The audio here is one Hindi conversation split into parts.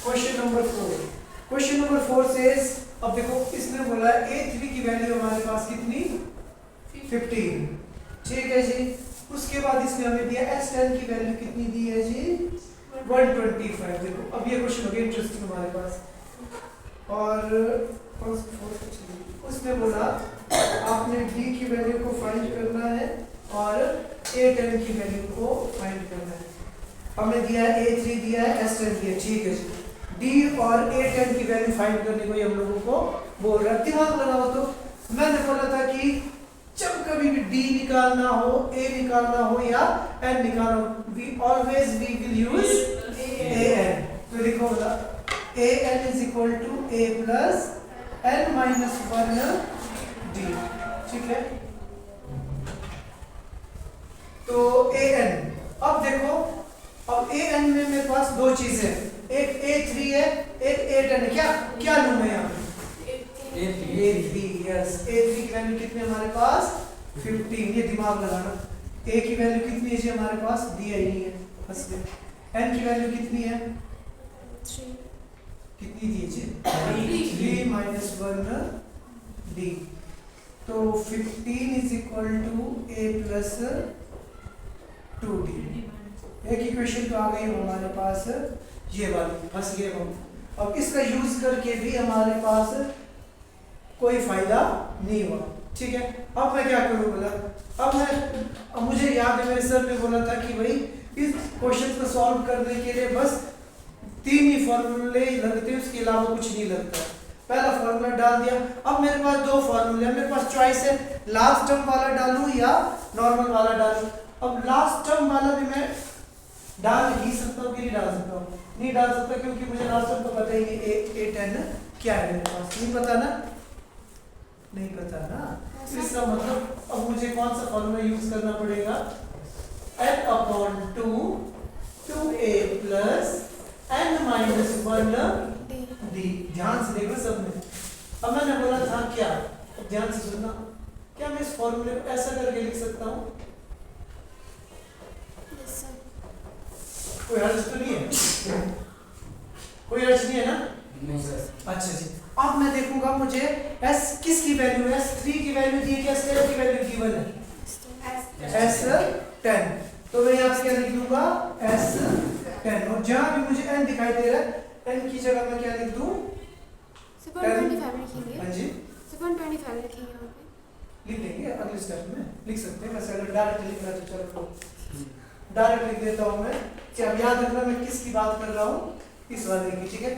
Question number 4। Question number 4 says, अब देखो इसने बोला a3 की वैल्यू हमारे पास कितनी 15, ठीक है जी। उसके बाद इसने हमें दिया s10 की वैल्यू कितनी दी है जी 125। देखो अब ये क्वेश्चन हो गया इंटरेस्टिंग हमारे पास। और उसने बोला आपने d की वैल्यू को फाइंड करना है और a10 की वैल्यू को फाइंड करना है। हमने दिया है a3 दिया है s10 दिया, ठीक है जी। d और a10 की वैल्यू फाइंड करने को ये हम लोगों को बोल रहा है। दिमाग लगाओ तो मैंने बोला था कि जब कभी भी d निकालना हो, a निकालना हो या n निकालना हो, वी विल यूज an। तो लिखो बोला an is equal to a plus n minus 1 d, ठीक है। तो an, अब देखो अब an में मेरे पास दो चीजें, एक a3 है एक a10 है। क्या क्या लूं मैं यहाँ पे a3, यस। a3 की वैल्यू कितनी हमारे पास 15, ये दिमाग लगाना। a की वैल्यू कितनी है जी हमारे पास, दिया ही नहीं है, बस n की वैल्यू कितनी है 3, कितनी दी जी 3 minus 1 d। तो 15 is equal to a plus 2d। एक इक्वेशन तो आ गई हमारे पास ये वाली, फंस गए हम। अब इसका यूज करके भी हमारे पास कोई फायदा नहीं हुआ, ठीक है। अब मैं क्या करूँ बोला, अब मुझे याद है मेरे सर ने बोला था कि भाई इस क्वेश्चन को सॉल्व करने के लिए बस 3 ही फॉर्मूले लगते हैं, उसके अलावा कुछ नहीं लगता। पहला फॉर्मूला डाल दिया। अब मेरे पास दो फॉर्मूले हैं, मेरे पास चॉइस है लास्ट टर्म वाला डालूं या नॉर्मल वाला डालूं। अब लास्ट टर्म वाला भी मैं डाल ही सकता हूँ कि नहीं डाल सकता हूँ, नहीं डाल सकता क्योंकि मुझे लास्ट टर्म तो पता ही नहीं a10 क्या है मेरे पास, नहीं पता ना, नहीं पता ना। इसका मतलब अब मुझे कौन सा फॉर्मूला यूज करना पड़ेगा, n/2 2a plus n minus 1 d। ध्यान से देखो सब में। अब मैंने बोला था क्या, अब ध्यान से सुनना, क्या मैं इस फॉर्मूले को ऐसा करके लिख सकता हूँ, कोई हर्ज तो नहीं है, कोई हर्ज नहीं है ना, नहीं सर। अच्छा जी। अब मैं देखूंगा मुझे s किसकी वैल्यू है, s3 की वैल्यू दी है कि s10 की वैल्यू गिवन है s10। तो मैं यहाँ से क्या लिख दूंगा s10, और जहां भी मुझे n दिखाई दे रहा है n की जगह मैं क्या लिख दूं 725 लिखेंगे। हाँ जी 725 लिखेंगे वहाँ पे। लिख देंगे, अगले स्टेप में लिख सकते हैं। वैसे अगर डायरेक्ट लिखना है तो चलो डायरेक्ट लिख देता हूँ मैं कि अब याद रखना मैं किसकी बात कर रहा हूँ, इस वाले की, ठीक है।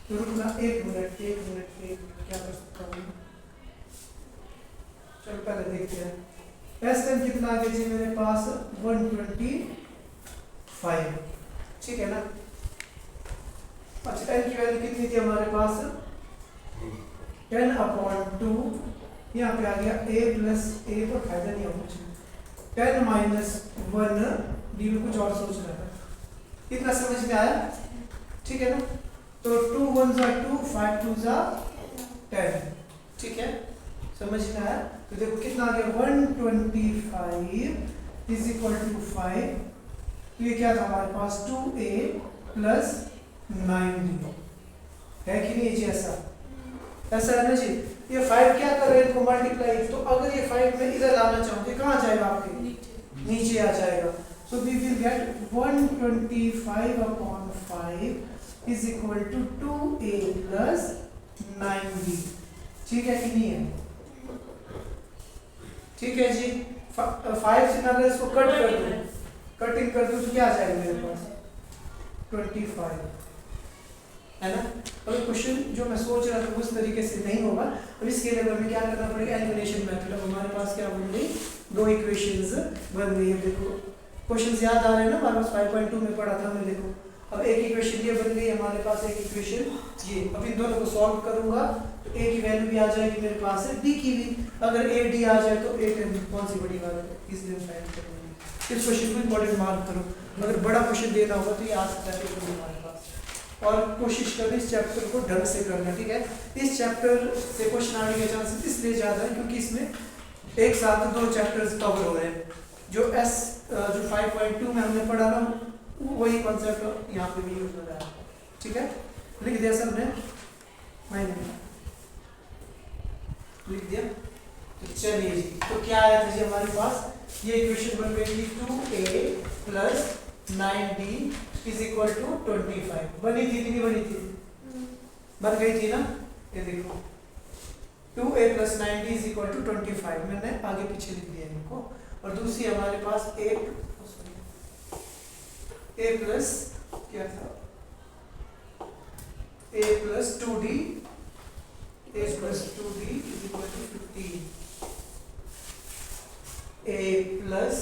तो रुकना एक मिनट क्या कर सकता हूँ, चलो पहले देखते हैं। s10 कितना आ गया जी मेरे पास 125, ठीक है ना। अच्छा n की वैल्यू कितनी थी हमारे पास 10/2, यहाँ पे आ गया a plus a पर फायदा नहीं होना चाहिए, 10 minus 1 d में कुछ और सोच रहा था, इतना समझ में आया, ठीक है ना। तो 2 1 जा 2 5 2 जा 10, ठीक है, समझ में आया। तो देखो कितना आ गया 125 इज इक्वल टू 5। तो ये क्या था हमारे पास 2a plus 9d है कि नहीं जी, ऐसा है ना जी। ये 5 क्या कर रहे हैं, इनको मल्टीप्लाई। तो अगर ये 5 में इधर लाना चाहूँ तो कहाँ जाएगा, आपके नीचे आ जाएगा। So we will get 125/5 is equal to 2a plus 9d, ठीक है कि नहीं है, ठीक है जी। 5 से अगर इसको कट कर दूं, कटिंग कर दूं तो क्या आ जाएगा मेरे पास 25, है ना। अगर क्वेश्चन जो मैं सोच रहा था उस तरीके से नहीं होगा, अब इसके लिए हमें क्या करना पड़ेगा, एलिमिनेशन मेथड। अब हमारे पास क्या बन गई, दो इक्वेशंस बन गई है। देखो क्वेश्चंस याद आ रहे हैं ना, हमारे पास 5.2 में पढ़ा था हमने। देखो अब एक इक्वेशन ये बन गई हमारे पास, एक इक्वेशन ये। अब इन दोनों को सॉल्व करूंगा तो a की वैल्यू भी आ जाएगी मेरे पास है, d की भी। अगर a d आ जाए तो a कौन सी बड़ी बात है, इसलिए फाइंड करेंगे। इस क्वेश्चन को इंपॉर्टेंट मार्क करो, अगर बड़ा क्वेश्चन देना होगा तो ये आ सकता है पेपर में हमारे पास। और कोशिश करें इस चैप्टर को ढंग से करना, ठीक है। इस चैप्टर से क्वेश्चन आने के चांसेस इसलिए ज़्यादा है क्योंकि इसमें एक साथ दो चैप्टर्स कवर हो रहे हैं। जो 5.2 में हमने पढ़ा ना, वही कॉन्सेप्ट यहाँ पे भी यूज हो रहा है। ठीक है, लिख दिया सबने? मैंने लिख दिया। तो चलिए जी, तो क्या आया था जी हमारे पास? ये इक्वेशन बन गई थी 2a plus 9b is equal to 25। बनी थी कि नहीं बनी थी? बन गई थी ना? ये देखो 2a plus 9b is equal to 25, मैंने आगे पीछे लिख दिया इनको। और दूसरी हमारे पास a प्लस क्या था? a plus 2d is equal to 15। a plus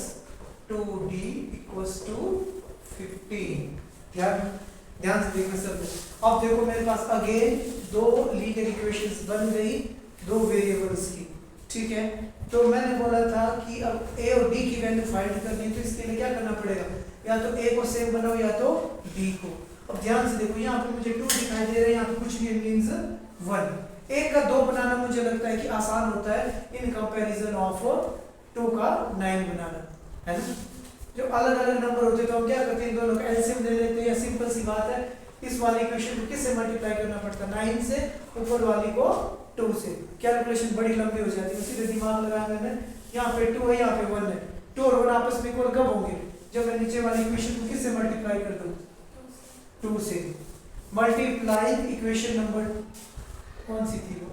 2d equals to 15। ध्यान से देखना सब। अब देखो मेरे पास अगेन दो लीनियर इक्वेशंस बन गई दो वेरिएबल्स की। ठीक है, तो मैंने बोला था कि अब a और d की वैल्यू फाइंड करनी है, तो इसके लिए क्या करना पड़ेगा? या तो a को सेम बनाओ या तो d को। अब ध्यान से देखो, यहाँ पे मुझे 2 दिखाई दे रहा है, यहाँ पे कुछ नहीं, मींस 1। एक का 2 बनाना मुझे लगता है कि आसान होता है इन कंपैरिजन ऑफ 2 का 9 बनाना, है ना? जो अलग अलग नंबर होते तो हम क्या करते हैं, इन दोनों का एलसीएम ले लेते हैं। या सिंपल सी बात है, इस वाली इक्वेशन को किससे मल्टीप्लाई करना पड़ता है? 9 से, ऊपर वाली को 2 से। कैलकुलेशन बड़ी लंबी हो जाती है, सीधे दिमाग लगाया मैंने। यहाँ पे 2 है, यहाँ पे 1 है। 2 और 1 आपस में इक्वल कब होंगे? जब मैं नीचे वाली इक्वेशन को किससे मल्टीप्लाई कर दूं? 2 से। मल्टीप्लाई इक्वेशन नंबर कौन सी थी वो?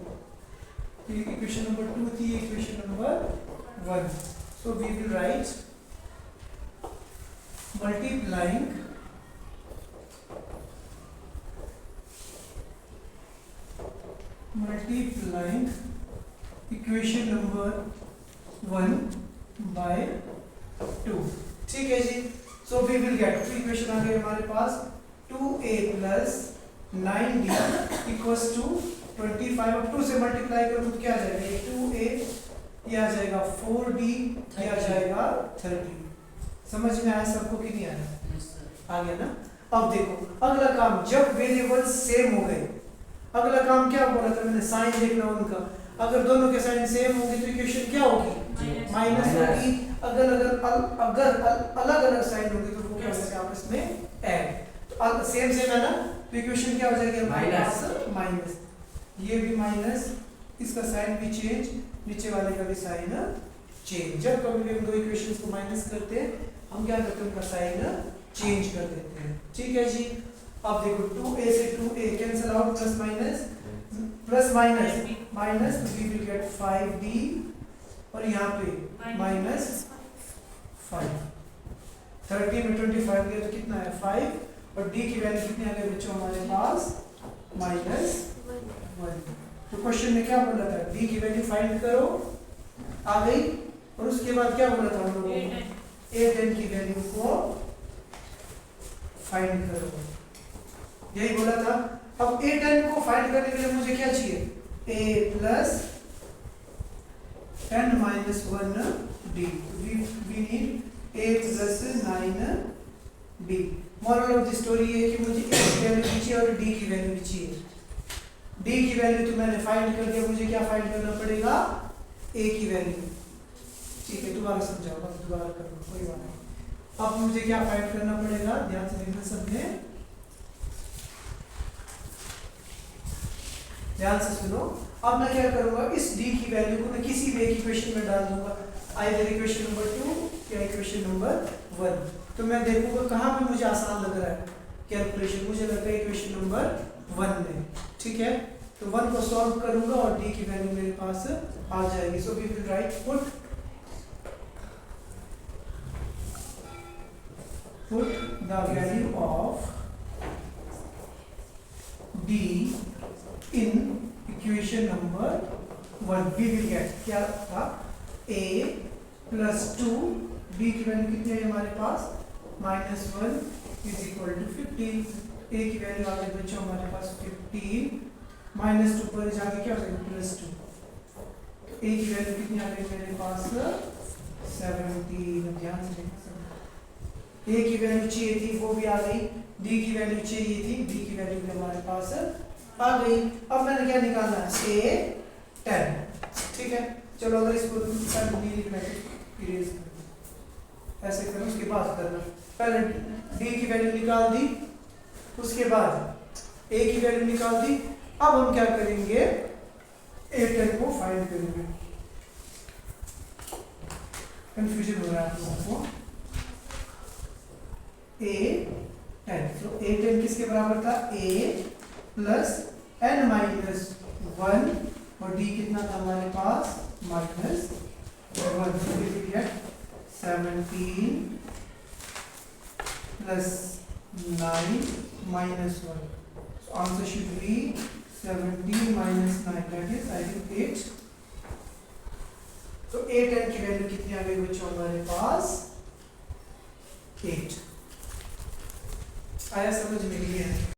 इक्वेशन नंबर 2 थी, equation number 1। So we will write multiplying equation number 1 by 2। ठीक है जी, so we will get equation आ गई हमारे पास 2a plus 9b equals to 25। अब 2 से मल्टीप्लाई करूँ तो क्या आ जाएगा? 2a, ये आ जाएगा 4b, ये आ जाएगा 30। समझ में आया सबको कि नहीं आया? आ गया ना? अब देखो अगला काम, जब वेरिएबल्स सेम हो गए, अगला काम क्या बोला था मैंने? साइन देखना उनका। अगर दोनों के साइन सेम होंगे तो इक्वेशन क्या होगी? माइनस होगी। अगर अलग अलग साइन होंगे तो वो क्या होगा? आपस में ऐड। तो सेम सेम है ना, तो इक्वेशन क्या हो जाएगी? माइनस। ये भी माइनस, इसका साइन भी चेंज, नीचे वाले का भी साइन चेंज। जब कभी भी हम दो इक्वेशंस को माइनस करते हैं, हम क्या करते हैं? उनका साइन चेंज कर देते हैं। ठीक है जी, अब देखो 2a से 2a cancel out, plus minus minus, we will get 5b, और यहाँ पे माइनस 5। 30 में 25 गया तो कितना है? 5। और d की वैल्यू कितनी आ गई बच्चों हमारे पास? -1। तो क्वेश्चन में क्या बोला था? d की वैल्यू फाइंड करो, आ गई। और उसके बाद क्या बोला था हम लोगों ने? a10 की वैल्यू को फाइंड करो, यही बोला था। अब a10 को फाइंड करने के लिए मुझे क्या चाहिए? a plus 10 minus 1b। we need a plus 9b। Moral of the story है कि मुझे a की वैल्यू भी चाहिए और d की वैल्यू भी चाहिए। d की वैल्यू तो मैंने फाइंड कर दिया, मुझे क्या फाइंड करना पड़ेगा? a की वैल्यू। ठीक है, दोबारा समझाओ, बस दोबारा करो, कोई बात नहीं। अब मुझे क्या फाइंड करना पड़ेगा? ध्यान से देखना सबने, ध्यान से सुनो। अब मैं क्या करूंगा? इस d की वैल्यू को मैं किसी भी एक इक्वेशन में डाल दूंगा, आइदर इक्वेशन नंबर 2 या इक्वेशन नंबर 1। तो मैं देखूंगा कहां पे मुझे आसान लग रहा है कैलकुलेशन। मुझे लगता है इक्वेशन नंबर 1 में। ठीक है, तो 1 को सॉल्व करूंगा और d की वैल्यू मेरे पास आ जाएगी। So we will write put the value of d in equation number 1। we will get क्या था? a plus 2, d की वैल्यू कितनी है हमारे पास? -1 is equal to 15। a की वैल्यू आ गई बच्चों हमारे पास 15, -2 पर जाके क्या हो जाएगा? +2। a की वैल्यू कितनी आ गई मेरे पास? 17। ध्यान से देखना, a की वैल्यू चाहिए थी वो भी आ गई, d की वैल्यू चाहिए थी, d की वैल्यू भी हमारे पास आ गई। अब मैंने क्या निकालना है? a10। ठीक है, चलो अगर इसको लिखना है इरेज कर ऐसे करना, उसके बाद करना। पहले डी की वैल्यू निकाल दी, उसके बाद ए की वैल्यू निकाल दी। अब हम क्या करेंगे, A10 को फाइंड करेंगे। कंफ्यूजन हो रहा है आप लोगों को। A10, तो A10 किसके बराबर था, A प्लस n माइनस 1, और D कितना था हमारे पास, minus 1। so we will get 17 plus 9 minus 1. So answer should be 17 minus 9, that is I think 8. So A10 की वैल्यू कितनी आ गई बच्चों हमारे पास, 8। आया समझ में, ये है।